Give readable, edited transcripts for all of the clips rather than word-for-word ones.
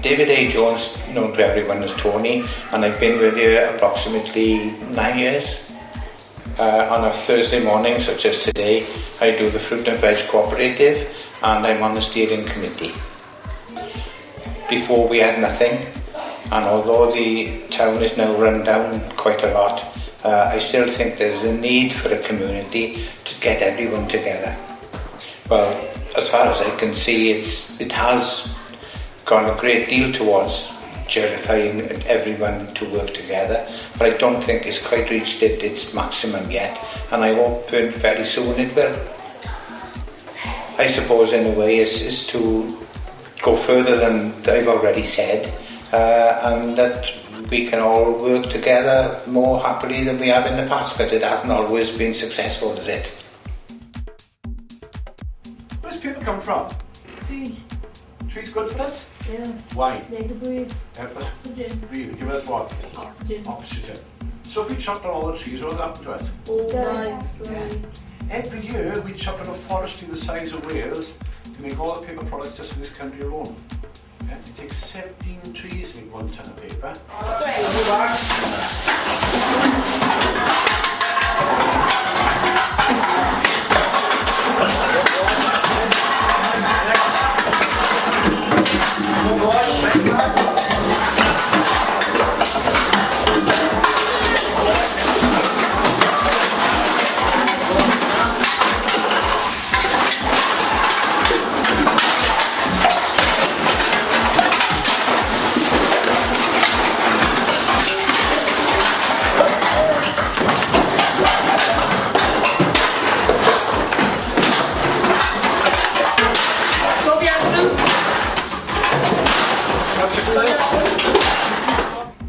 David A. Jones, known to everyone as Tony, and I've been with you approximately 9 years. On a Thursday morning, such as today, I do the Fruit and Veg Cooperative, and I'm on the steering committee. Before we had nothing, and although the town is now run down quite a lot, I still think there's a need for a community to get everyone together. Well, as far as I can see, it has gone a great deal towards justifying everyone to work together, but I don't think it's quite reached its maximum yet, and I hope very soon it will. I suppose in a way is to go further than I've already said, and that we can all work together more happily than we have in the past, but it hasn't always been successful, has it? Where's people come from? Trees. Trees good for us? Yeah. Why? They can breathe. Help us Oxygen. breathe. Give us what? Oxygen. Oxygen. So if we chopped down all the trees, what would happen to us? All Yeah. nicely. Every year we chop down a forestry the size of Wales to make all the paper products just in this country alone. Yeah? It takes 17 trees to make 1 ton of paper.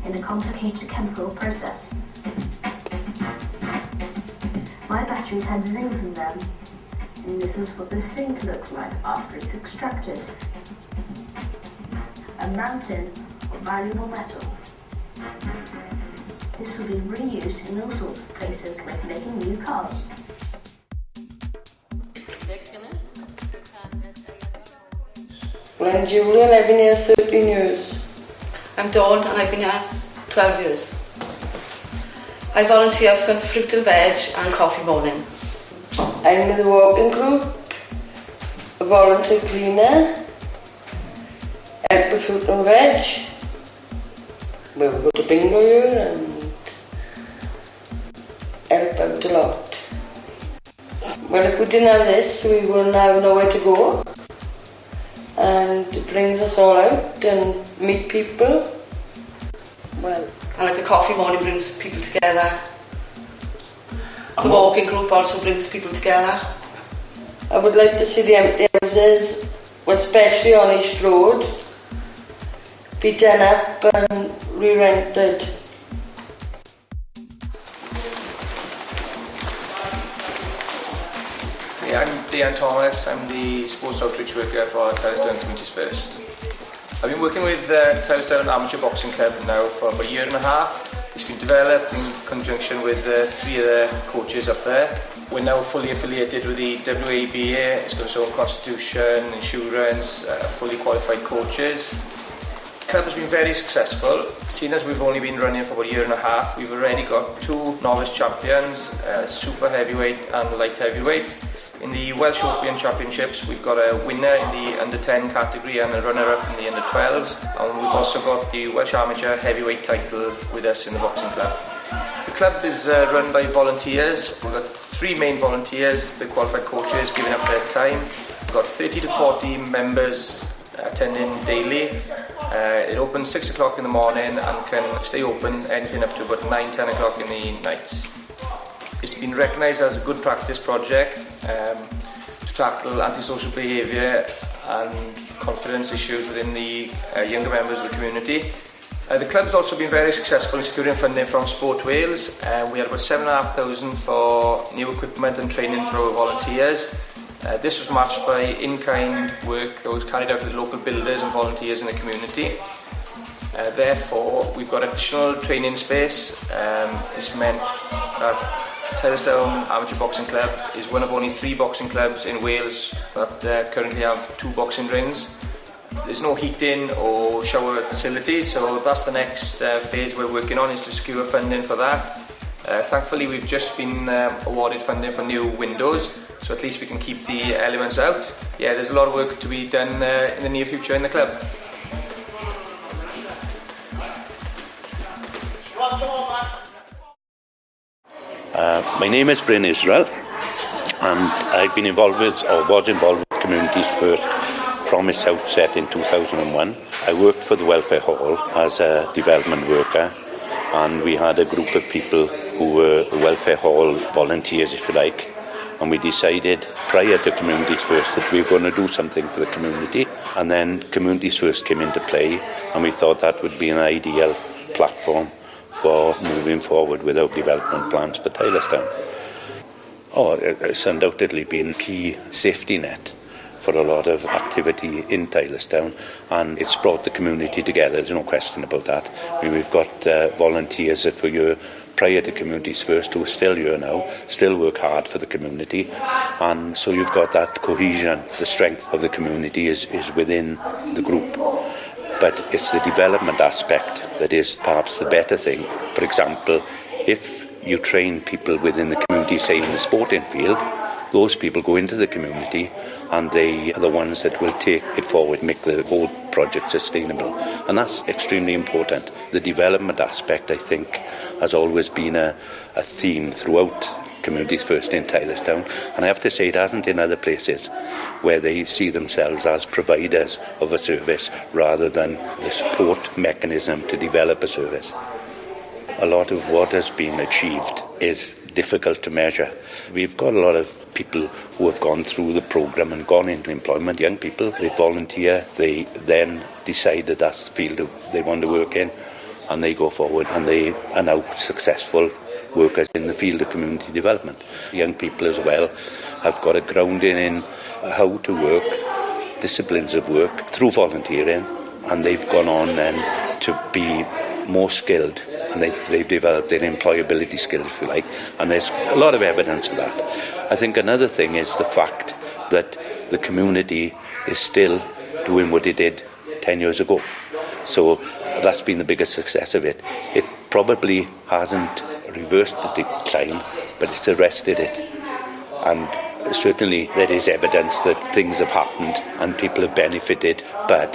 In a complicated chemical process. My batteries had zinc in them, and this is what the zinc looks like after it's extracted. A mountain of valuable metal. This will be reused in all sorts of places, like making new cars. Well, I'm Julie and I've been here 13 years. I'm Dawn and I've been here 12 years. I volunteer for Fruit and Veg and Coffee Morning. I'm with the walking group, a volunteer cleaner, help with Fruit and Veg, where we go to bingo here and help out a lot. Well, if we didn't have this, we wouldn't have nowhere to go. And it brings us all out and meet people. Well, And like the Coffee Morning brings people together. The walking group also brings people together. I would like to see the empty houses, especially on East Road, be done up and re-rented. Yeah, I'm Dean Thomas. I'm the sports outreach worker for Tyldestown Communities First. I've been working with Tyldestown Amateur Boxing Club now for about a year and a half. It's been developed in conjunction with 3 other coaches up there. We're now fully affiliated with the WABA. It's got its own constitution, insurance, fully qualified coaches. The club has been very successful. Seeing as we've only been running for about a year and a half, we've already got 2 novice champions, super heavyweight and light heavyweight. In the Welsh Open Championships, we've got a winner in the under 10 category and a runner-up in the under 12s, and we've also got the Welsh Amateur Heavyweight title with us in the boxing club. The club is run by volunteers. We've got 3 main volunteers, the qualified coaches giving up their time. We've got 30 to 40 members attending daily. It opens 6 o'clock in the morning and can stay open anything up to about 9-10 o'clock in the nights. It's been recognised as a good practice project to tackle antisocial behaviour and confidence issues within the younger members of the community. The club's also been very successful in securing funding from Sport Wales. We had about 7,500 for new equipment and training for our volunteers. This was matched by in-kind work that was carried out with local builders and volunteers in the community. Therefore, we've got additional training space. This meant that Tyldestown Amateur Boxing Club is one of only 3 boxing clubs in Wales that currently have 2 boxing rings. There's no heating or shower facilities, so that's the next phase we're working on, is to secure funding for that. Thankfully we've just been awarded funding for new windows, so at least we can keep the elements out. Yeah, there's a lot of work to be done in the near future in the club. My name is Bryn Israel, and I've been involved with, or was involved with Communities First from its outset in 2001. I worked for the Welfare Hall as a development worker, and we had a group of people who were Welfare Hall volunteers, if you like, and we decided prior to Communities First that we were going to do something for the community, and then Communities First came into play, and we thought that would be an ideal platform for moving forward with our development plans for Tylerstown. It's undoubtedly been a key safety net for a lot of activity in Tylerstown, and it's brought the community together, there's no question about that. We've got volunteers that were here prior to Communities First who are still here now, still work hard for the community, and so you've got that cohesion. The strength of the community is within the group. But it's the development aspect that is perhaps the better thing. For example, if you train people within the community, say in the sporting field, those people go into the community and they are the ones that will take it forward, make the whole project sustainable. And that's extremely important. The development aspect, I think, has always been a theme throughout Communities First in Tylerstown, and I have to say it hasn't in other places where they see themselves as providers of a service rather than the support mechanism to develop a service. A lot of what has been achieved is difficult to measure. We've got a lot of people who have gone through the programme and gone into employment, young people. They volunteer, they then decide that that's the field they want to work in, and they go forward and they are now successful workers in the field of community development. Young people as well have got a grounding in how to work, disciplines of work through volunteering, and they've gone on then to be more skilled, and they've developed their employability skills, if you like, and there's a lot of evidence of that. I think another thing is the fact that the community is still doing what it did 10 years ago. So that's been the biggest success of it. It probably hasn't reversed the decline, but it's arrested it. And certainly there is evidence that things have happened and people have benefited, but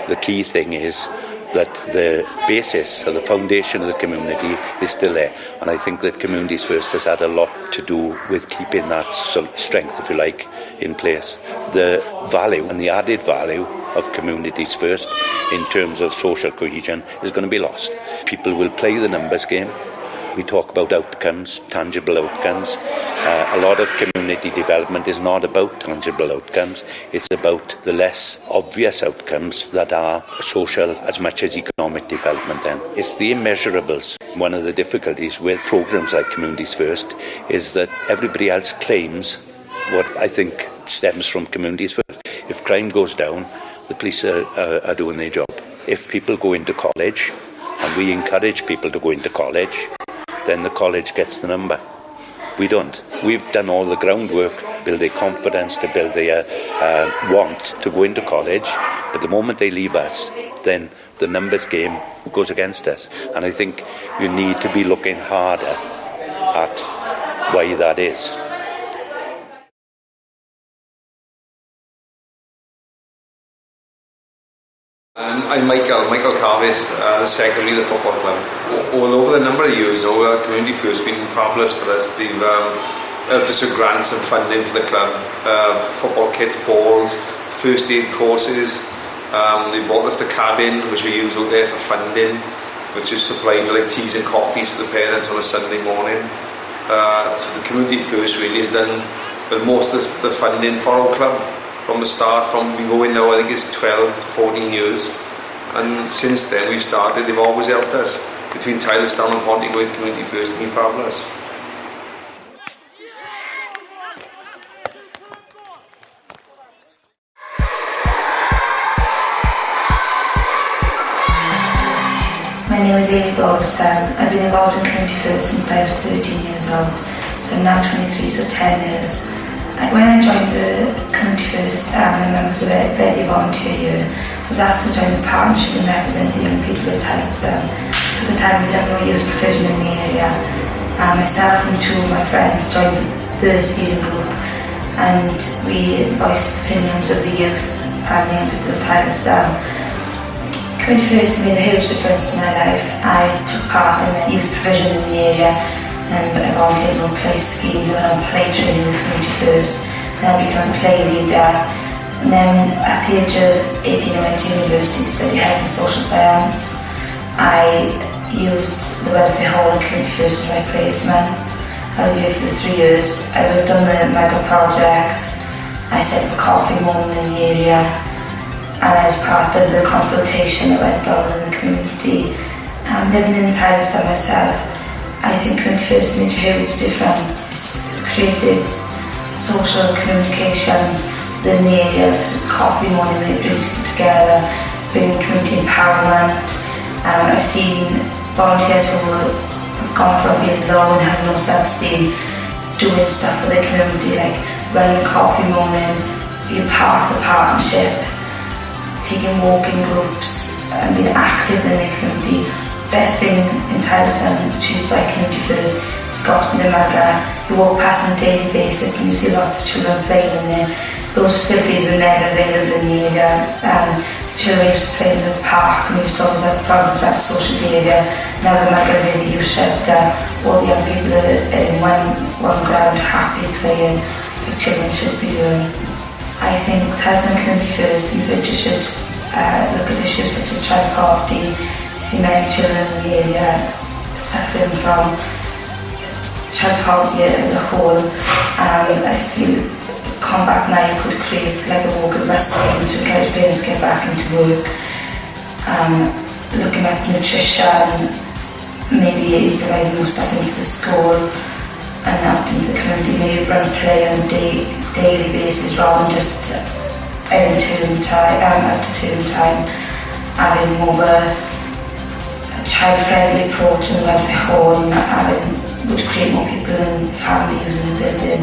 the key thing is that the basis or the foundation of the community is still there. And I think that Communities First has had a lot to do with keeping that strength, if you like, in place. The value and the added value of Communities First in terms of social cohesion is going to be lost. People will play the numbers game. We talk about outcomes, tangible outcomes. A lot of community development is not about tangible outcomes. It's about the less obvious outcomes that are social as much as economic development then. It's the immeasurables. One of the difficulties with programs like Communities First is that everybody else claims what I think stems from Communities First. If crime goes down, the police are doing their job. If people go into college, and we encourage people to go into college, then the college gets the number. We don't. We've done all the groundwork, build their confidence, to build their want to go into college, but the moment they leave us, then the numbers game goes against us. And I think you need to be looking harder at why that is. I'm Michael Carvis, the secretary of the football club. All over the number of years, Community First has been fabulous for us. They've helped us with grants and funding for the club, for football kits, balls, first aid courses. They bought us the cabin, which we use out there for funding, which is supplied for like teas and coffees for the parents on a Sunday morning. So the Community First really has done most of the funding for our club. From the start, from we go in now, I think it's 12 to 14 years, and since then we've started, they've always helped us. Between Tylerstown and Pontyclun, Community First has been fabulous. My name is Amy Balderson. I've been involved in Community First since I was 13 years old, so I'm now 23, so 10 years. When I joined the Community First, my members were ready volunteer year, was asked to join the partnership and represent the young people at Tyleston. At the time, we did have no youth provision in the area. Myself and two of my friends joined the steering group, and we voiced the opinions of the youth and the young people at Tyleston. Community First made a huge difference to my life. I took part in youth provision in the area, and I volunteered on play schemes and on play training with Community First. Then I became a play leader. And then at the age of 18 I went to university to study health and social science. I used the welfare hall at Community First as my placement. I was here for 3 years. I worked on the mega project. I set up a coffee moment in the area, and I was part of the consultation that went on in the community. Living in Tyleston myself, I think Community First made a huge difference. It's created social communications within the area, such as coffee morning, where it brings people together, bringing community empowerment. I've seen volunteers who have gone from being low and having no self-esteem, doing stuff for the community, like running a coffee morning, being part of the partnership, taking walking groups and being active in the community. Best thing in Tyleston achieved by Community First has got to be the Maga. You walk past on a daily basis and you see lots of children playing in there. Those facilities were never available in the area. The children used to play in the park and we used to always have problems like social behaviour. Now the Maga's in the youth shelter. All the young people are in one ground, happy playing like children should be doing. I think Tyleston Community First and Victor should look at issues such as child poverty. You see many children in the area suffering from child poverty as a whole. I feel Combat Now could create like a walk and bus scheme to encourage parents to get back into work. Looking at nutrition, maybe improvising more stuff into the school and out into the community, maybe run play on a daily basis rather than just in term time, after term time, having more of a child-friendly approach in the welfare home, would create more people and family using the building.